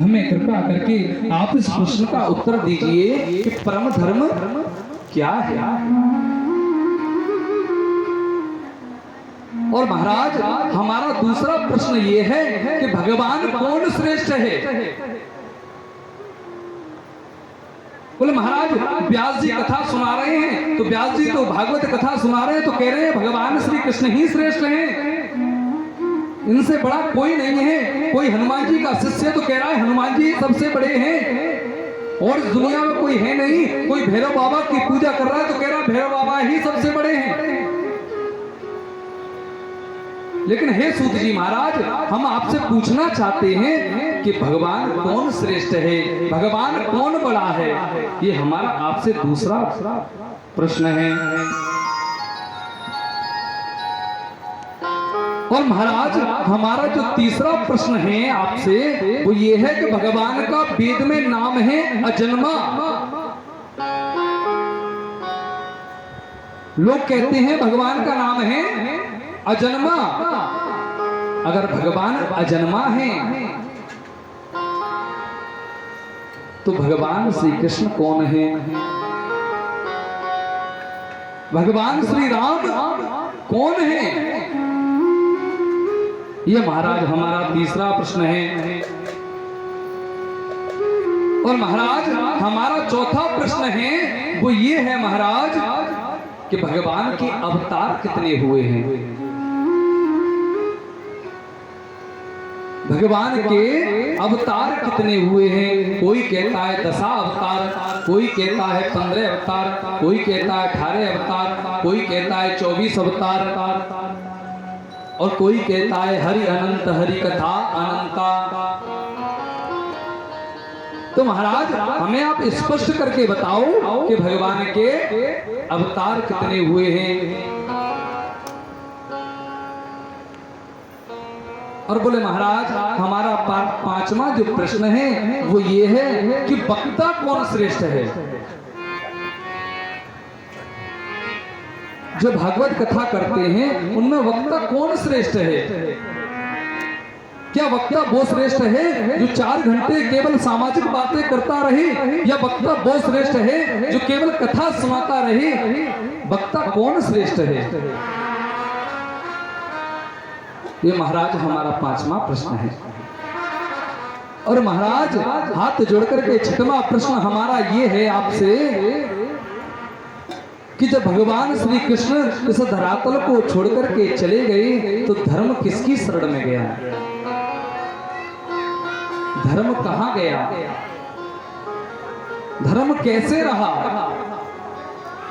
हमें कृपा करके आप इस प्रश्न का उत्तर दीजिए कि परम धर्म क्या है। और महाराज हमारा दूसरा प्रश्न ये है कि भगवान कौन श्रेष्ठ है। बोले महाराज व्यास जी कथा सुना रहे हैं, तो व्यास जी तो भागवत कथा सुना रहे हैं, तो कह रहे हैं भगवान श्री कृष्ण ही श्रेष्ठ हैं, इनसे बड़ा कोई नहीं है। कोई हनुमान जी का शिष्य तो कह रहा है हनुमान जी सबसे बड़े हैं और दुनिया में कोई है नहीं। कोई भैरव बाबा की पूजा कर रहा है तो कह रहा है भैरव बाबा ही सबसे बड़े हैं। लेकिन हे सूत जी महाराज, हम आपसे पूछना चाहते हैं कि भगवान कौन श्रेष्ठ है, भगवान कौन बड़ा है। ये हमारा आपसे दूसरा प्रश्न है। और महाराज हमारा जो तीसरा प्रश्न है आपसे वो ये है कि भगवान का वेद में नाम है अजन्मा। लोग कहते हैं भगवान का नाम है अजन्मा। अगर भगवान अजन्मा है तो भगवान श्री कृष्ण कौन है, भगवान श्री राम कौन है। ये महाराज हमारा तीसरा प्रश्न है। और महाराज हमारा चौथा प्रश्न है वो ये है महाराज कि भगवान के अवतार कितने हुए हैं। भगवान के अवतार कितने हुए हैं। कोई कहता है 10 अवतार, कोई कहता है 15 अवतार, कोई कहता है 18 अवतार, कोई कहता है 24 अवतार, और कोई कहता है हरि अनंत हरि कथा अनंता। तो महाराज हमें आप स्पष्ट करके बताओ कि भगवान के अवतार कितने हुए हैं। और बोले महाराज हमारा पांचवा जो प्रश्न है वो ये है कि वक्ता कौन श्रेष्ठ है। जो भागवत कथा करते हैं उनमें वक्ता कौन श्रेष्ठ है। क्या वक्ता वो श्रेष्ठ है जो 4 घंटे केवल सामाजिक बातें करता रहे, या वक्ता वो श्रेष्ठ है जो केवल कथा सुनाता रहे। वक्ता कौन श्रेष्ठ है। ये महाराज हमारा पांचवा प्रश्न है। और महाराज हाथ जोड़कर के छठवां प्रश्न हमारा ये है आपसे कि जब भगवान श्री कृष्ण इस धरातल को छोड़कर के चले गए तो धर्म किसकी शरण में गया, धर्म कहां गया, धर्म कैसे रहा।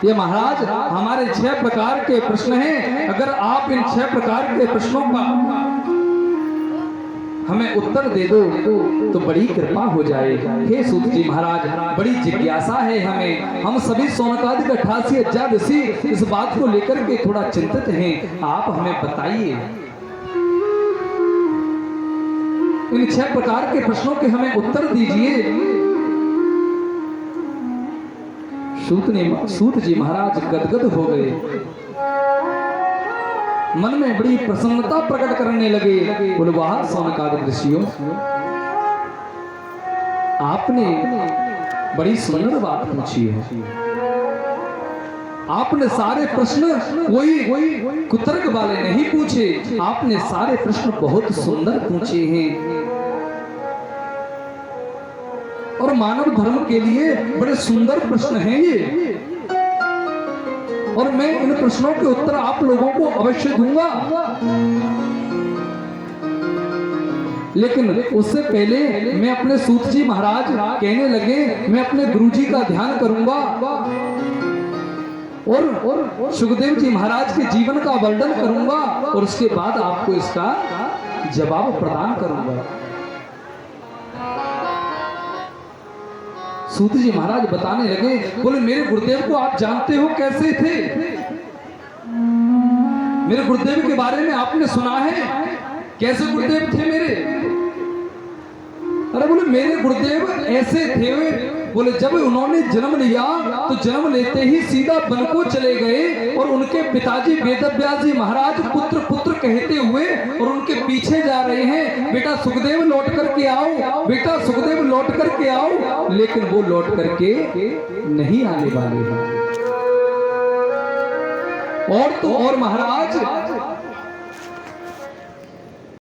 ये महाराज हमारे 6 प्रकार के प्रश्न हैं। अगर आप इन 6 प्रकार के प्रश्नों का हमें उत्तर दे दो तो बड़ी कृपा हो जाएगी। हे सूत जी महाराज बड़ी जिज्ञासा है हमें, हम सभी सोनकादि 88 ऋषि इस बात को लेकर के थोड़ा चिंतित हैं। आप हमें बताइए इन 6 प्रकार के प्रश्नों के हमें उत्तर दीजिए। सूत जी महाराज गदगद हो गए, मन में बड़ी प्रसन्नता प्रकट करने लगे। बोले वाह सोनकादि ऋषियों, आपने बड़ी सुंदर बात पूछी है। आपने सारे प्रश्न कोई कुतर्क वाले नहीं पूछे, आपने सारे प्रश्न बहुत सुंदर पूछे हैं और मानव धर्म के लिए बड़े सुंदर प्रश्न हैं ये। और मैं इन प्रश्नों के उत्तर आप लोगों को अवश्य दूंगा। लेकिन उससे पहले मैं अपने सूत जी महाराज कहने लगे मैं अपने गुरु जी का ध्यान करूंगा और सुखदेव जी महाराज के जीवन का वर्णन करूंगा और उसके बाद आपको इसका जवाब प्रदान करूंगा। सूत जी महाराज बताने लगे, बोले मेरे गुरुदेव को आप जानते हो कैसे थे, मेरे गुरुदेव के बारे में आपने सुना है, कैसे गुरुदेव थे मेरे। अरे बोले मेरे गुरुदेव ऐसे थे, बोले जब उन्होंने जन्म लिया तो जन्म लेते ही सीधा वन को चले गए और उनके पिताजी वेदव्यास जी महाराज पुत्र पुत्र कहते हुए और उनके पीछे जा रहे हैं, बेटा सुखदेव लौट करके आओ, बेटा सुखदेव लौट करके आओ, लेकिन वो लौट करके नहीं आने वाले हैं। और तो और महाराज